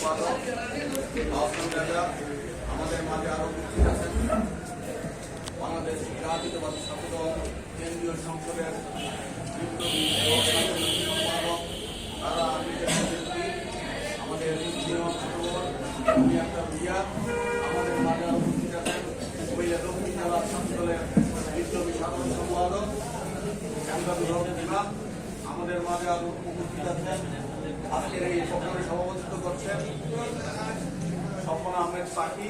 সম্পাদক আমাদের মাঝে আরো উপস্থিত আছেন বাংলাদেশ জাতীয়তাবাদী ছাত্রদল কেন্দ্রীয় সংসদের সম্পাদক তারা আমাদের আমাদের মাঝে আরো উপস্থিত আছেন কুমিল্লা দক্ষিণ জেলা ছাত্রদলের বিপ্লবী সাধারণ সম্পাদক আমাদের মাঝে আরো উপস্থিত আছেন আজকের এই প্রোগ্রামে সভাপতিত্ব করছেন স্বপ্ন আহমেদ পাখি।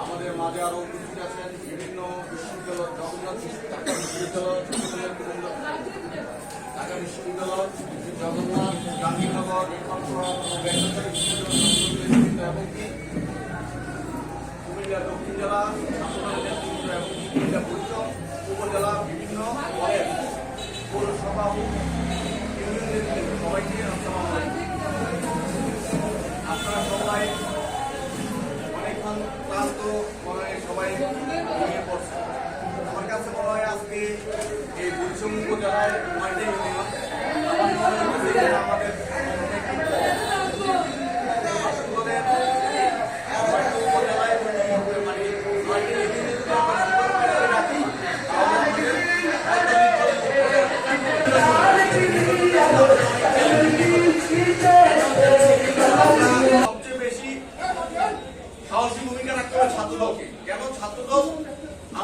আমাদের মাঝে আরো উপস্থিত আছেন বিভিন্ন বিশ্ববিদ্যালয় জগন্নাথ ঢাকা বিশ্ববিদ্যালয় ঢাকা বিশ্ববিদ্যালয় জগন্নাথ গান্ধীনগর এবং কুমিল্লা দক্ষিণ জেলা এবং কুমিল্লা পরিষদ উপজেলা বিভিন্ন কলেজ পৌরসভা সবাইকে আপনারা সবাই অনেকক্ষণ ক্লান্ত মনে সবাই ঘুমিয়ে পড়ছে। আমার কাছে মনে হয় আজকে এই বৈষম্য উপজেলায় নয়টা ইউনিয়ন আমাদের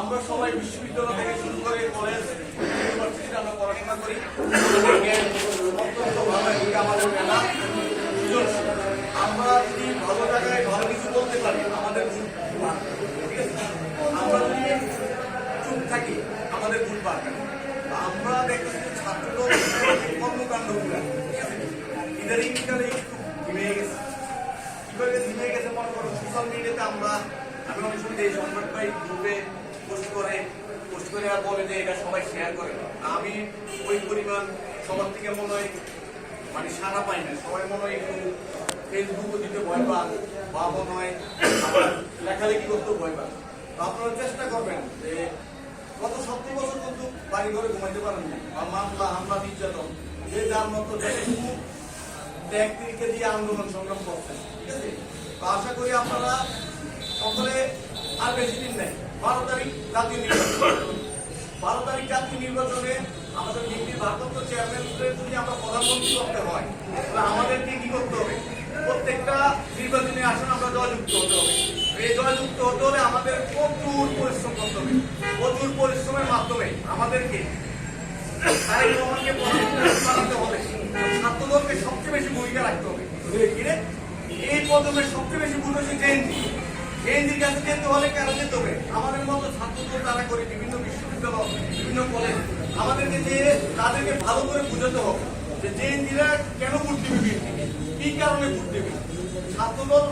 আমরা সবাই বিশ্ববিদ্যালয় থেকে শুরু করে কলেজ ইউনিভার্সিটিতে আমরা পড়াশোনা করি। আমাদের মেলা আমরা যদি ভালো জায়গায় ভালো কিছু বলতে পারি আমাদের আমরা যদি চুপ থাকি আমাদের ভুল পারবেন। আমরা দেখতেছি ছাত্রদল কর্মকাণ্ড ইদানিং কালে একটু ধিমে গেছে। কিভাবে ধিমে গেছে মনে করো সোশ্যাল মিডিয়াতে আমি অনেক সময় এই সংবাদ ভাই গ্রুপে পোস্ট করে আর বলে যে এটা সবাই শেয়ার করে। আমি ওই পরিমাণ সবার থেকে মনে হয় মানে সারা পাই না। সবাই মনে হয় একটু ফেসবুকও দিতে ভয় পান বা মনে হয় লেখালেখি করতেও ভয় পান। তো আপনারা চেষ্টা করবেন যে গত 70 বছর কিন্তু বাড়ি ঘরে ঘুমাইতে পারেন না বা মামলা হামলা নির্যাতন যে যার মতো যতটুকু ত্যাগ দিয়ে আন্দোলন সংগ্রাম করছেন, ঠিক আছে? তো আশা করি আপনারা সকলে আর বেশি দিন নেই 12 তারিখ জাতীয় নির্বাচন। 12 তারিখ জাতীয় নির্বাচনে আমাদের বিএনপির ভারপ্রাপ্ত চেয়ারম্যানদের যদি আমরা প্রধানমন্ত্রী করতে হয় তাহলে আমাদেরকে কি করতে হবে? প্রত্যেকটা নির্বাচনী আসন আমরা জয়যুক্ত হতে হবে। এই জয়যুক্ত হতে হলে আমাদের প্রচুর পরিশ্রম করতে হবে। প্রচুর পরিশ্রমের মাধ্যমে আমাদেরকে তারেক রহমানকে বানাতে হবে। ছাত্রদলকে সবচেয়ে বেশি ভূমিকা রাখতে হবে। এই প্রথমে সবচেয়ে বেশি ভূমিকা হচ্ছে জেএনজির কাছে যেতে হলে কেন যেতে হবে? আমাদের মতো ছাত্রদল যারা করে বিভিন্ন বিশ্ববিদ্যালয় বিভিন্ন কলেজ আমাদেরকে যে তাদেরকে ভালো করে বুঝাতে হবে যে জেএনজিরা কেন ভোট দেবে, বিএনপিকে কি কারণে ভোট দেবে, ছাত্রদল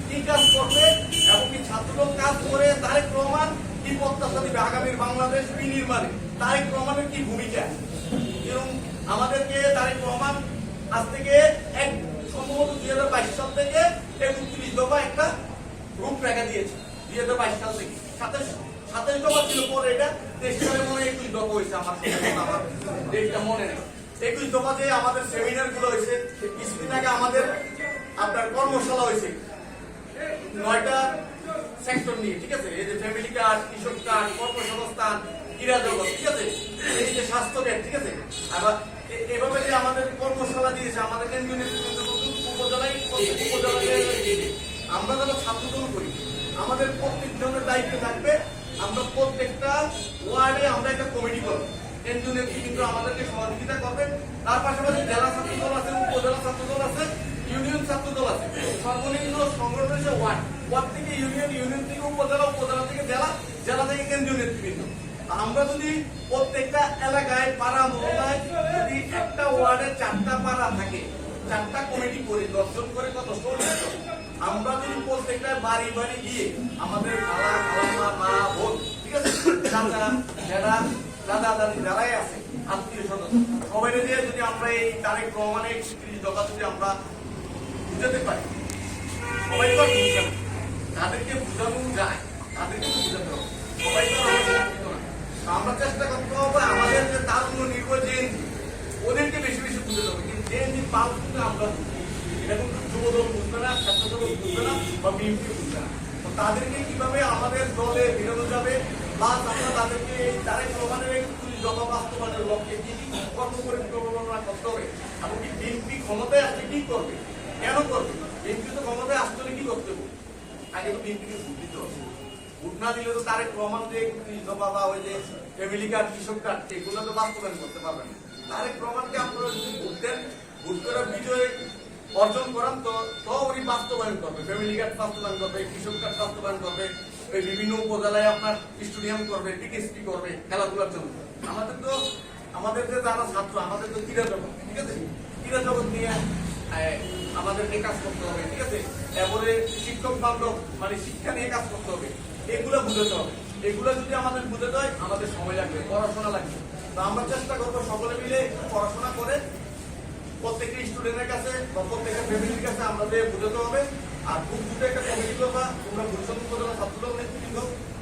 কি কাজ করবে এবং কি ছাত্রদল কাজ করে তারেক রহমান কি প্রত্যাশা দিবে আগামীর বাংলাদেশ বিনির্মাণে, তারেক রহমানের কি ভূমিকা। এবং আমাদেরকে তারেক রহমান আজ থেকে সম্ভবত 2022 সাল থেকে 29 দফা একটা রূপরেখা দিয়েছে। 2022 সাল থেকে 27 দফা ছিল, পরে এটা 23 সালে মনে 21 দফা হয়েছে। আমার ডেটটা মনে নেই। 21 দফাতে আমাদের সেমিনার গুলো হয়েছে। কিছুদিন আগে আমাদের আপনার কর্মশালা হয়েছে 9টা সেক্টর নিয়ে, ঠিক আছে? এই যে ফ্যামিলি কার্ড, কৃষক কার্ড, কর্মসংস্থান, ক্রীড়া জগৎ, ঠিক আছে? এই যে স্বাস্থ্য কার্ড, ঠিক আছে? আবার এভাবে যে আমাদের কর্মশালা দিয়েছে আমাদের উপজেলায় আমরা যারা ছাত্রদল করি আমাদের প্রত্যেক জনের দায়িত্ব থাকবে। আমরা প্রত্যেকটা ওয়ার্ডে আমরা একটা কমিটি করবো। কেন্দ্রীয় নেতৃত্ব কিন্তু আমাদেরকে সহযোগিতা করবে। তার পাশাপাশি জেলা ছাত্রদল আছে, উপজেলা ছাত্রদল আছে, ইউনিয়ন ছাত্রদল আছে। সর্বনিম্ন সংগঠন হচ্ছে ওয়ার্ড থেকে ইউনিয়ন, ইউনিয়ন থেকে উপজেলা, উপজেলা থেকে জেলা, জেলা থেকে কেন্দ্রীয় নেতৃবৃন্দ। আমরা যদি প্রত্যেকটা এলাকায় পাড়া মহল্লায় যদি একটা ওয়ার্ডে 4টা পাড়া থাকে, 4টা কমিটি করে 10 জন করে কত 40 জন। আমরা যদি প্রত্যেকটা বাড়ি বাড়ি গিয়ে আমাদের খালা খালাম্মা মা বোন, ঠিক আছে, চাচা যারা দাদা দাদি যারাই আছে আত্মীয় স্বজন সবাই দিয়ে যদি আমরা এই তারেক রহমানের 31 দফা যদি আমরা বুঝাতে পারি, সবাই তো বুঝবে না, তাদেরকে বুঝানো যায়, তাদেরকে বুঝাতে হবে। সবাই তো আমরা চেষ্টা করতে হবে আমাদের যে তারুণ্য নির্ভর জেএনজি ওদেরকে বেশি বেশি বুঝে দেবো। কিন্তু জেএনজি পাল কিন্তু আমরা এটা কিন্তু যুবদল বুঝবে না, ছাত্রদল দল বুঝবে না বা বিএনপি বুঝবে না। তো তাদেরকে কিভাবে আমাদের দলে ফেরানো যাবে, প্লাস আমরা তাদেরকে এই তারেক রহমানের এই জমা বাস্তবায়নের লক্ষ্যে কি কি কর্মপরিকল্পনা করতে হবে, এবং কি বিএনপি ক্ষমতায় আসলে কি করবে, কেন করবে, বিএনপি তো ক্ষমতায় আসতে হলে কি করতে হবে, আগে তো বিএনপিকে ভোট দিতে হবে। ভোট না দিলে তো তারেক রহমান যে জমা বা ওই যে ফ্যামিলি কার্ড, কৃষক কার্ড, এগুলো তো বাস্তবায়ন করতে পারবেন না। তারেক রহমানকে আপনারা যদি ভোট দেন, ভোট করে বিজয় অর্জন করান, তো উনি বাস্তবায়ন করবে, ফ্যামিলি কার্ড বাস্তবায়ন করবে, কৃষক কার্ড বাস্তবায়ন করবে, এই বিভিন্ন উপজেলায় আপনার স্টেডিয়াম করবে, টিকেসপি করবে খেলাধুলার জন্য। আমাদের যে যারা ছাত্র, আমাদের তো ক্রীড়া জগৎ, ঠিক আছে, ক্রীড়া জগৎ নিয়ে আমাদেরকে কাজ করতে হবে, ঠিক আছে, এবারে শিক্ষক বান্ধব মানে শিক্ষা নিয়ে কাজ করতে হবে, এগুলো বুঝতে হবে। এগুলো যদি আমাদের বুঝতে হয়, আমাদের সময় লাগবে, পড়াশোনা লাগবে। তো আমরা চেষ্টা করবো সকলে মিলে পড়াশোনা করে প্রত্যেকটা স্টুডেন্টের কাছে বা প্রত্যেকটা ফ্যামিলির কাছে আমাদের বুঝাতে হবে। আর খুব দুটো একটা কমিটি করবা, তোমরা ভবিষ্যৎ উপজেলা ছাত্রদল নেতৃবৃন্দ,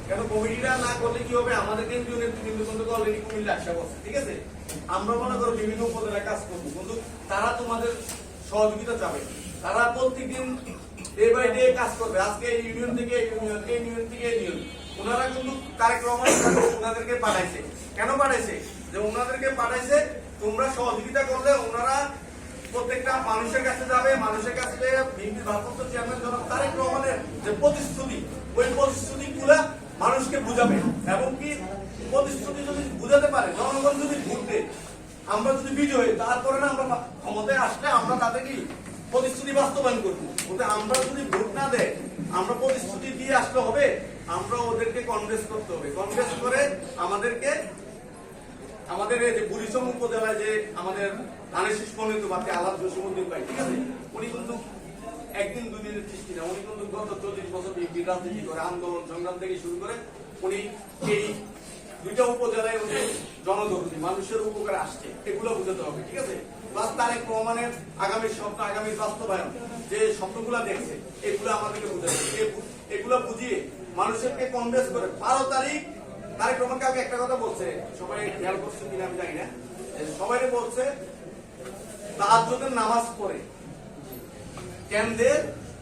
কেন কমিটিটা না করলে কি হবে, আমাদের কেন্দ্রীয় নেতৃবৃন্দ কিন্তু অলরেডি কুমিল্লা আসা বসে, ঠিক আছে, আমরা মনে করো বিভিন্ন উপজেলায় কাজ করবো, কিন্তু তারা তোমাদের সহযোগিতা চাবে, তারা প্রত্যেকদিন ডে বাই ডে কাজ করবে। আজকে এই ইউনিয়ন থেকে এই ইউনিয়ন, এই ইউনিয়ন থেকে এই ইউনিয়ন, ওনারা কিন্তু তারেক রহমান ওনাদেরকে পাঠাইছে। কেন পাঠাইছে? যে ওনাদেরকে পাঠাইছে, তোমরা সহযোগিতা করলে ওনারা প্রত্যেকটা মানুষের কাছে যাবে, মানুষের কাছে বিএনপির ভারপ্রাপ্ত চেয়ারম্যান জনাব তারেক রহমানের যে প্রতিশ্রুতি, ওই প্রতিশ্রুতি গুলা মানুষকে বুঝাবে, এবং কি প্রতিশ্রুতি যদি বুঝাতে পারে, জনগণ যদি ভোট দেয়, আমরা যদি বিজয় হই, তারপরে না আমরা ক্ষমতায় আসলে আমরা তাদেরকে প্রতিশ্রুতি বাস্তবায়ন করবো। আমরা যদি ভোট না দেয়, আমরা প্রতিশ্রুতি দিয়ে আসলে হবে, আমরা ওদেরকে কনভেন্স করতে হবে, কনভেন্স করে আমাদের এই যে বুড়িচং উপজেলায় যে আমাদের ধানের শীষ মনোনীত প্রার্থী আলাদ জসিমউদ্দিন ভাই, ঠিক আছে, উনি কিন্তু একদিন দুই দিনের সৃষ্টি না, উনি কিন্তু গত 40 বছর বিএনপির রাজনীতি করে, আন্দোলন সংগ্রাম থেকে শুরু করে উনি এই দুইটা উপজেলায় উনি জনদরদী, মানুষের উপকারে আসছে, এগুলো বুঝতে হবে, ঠিক আছে। প্লাস তারেক রহমানের আগামী স্বপ্ন, আগামী বাস্তবায়ন যে স্বপ্নগুলা দেখছে, এগুলো আমাদেরকে বুঝাতে হবে, এগুলো বুঝিয়ে মানুষকে কনভেন্স করে 12 তারিখ তারেক রহমান কাউকে একটা কথা বলছে, সবাই খেয়াল করছে কিনা আমি জানি না, সবাই বলছে তাহাজ্জুদের নামাজ পড়ে কেন্দ্রের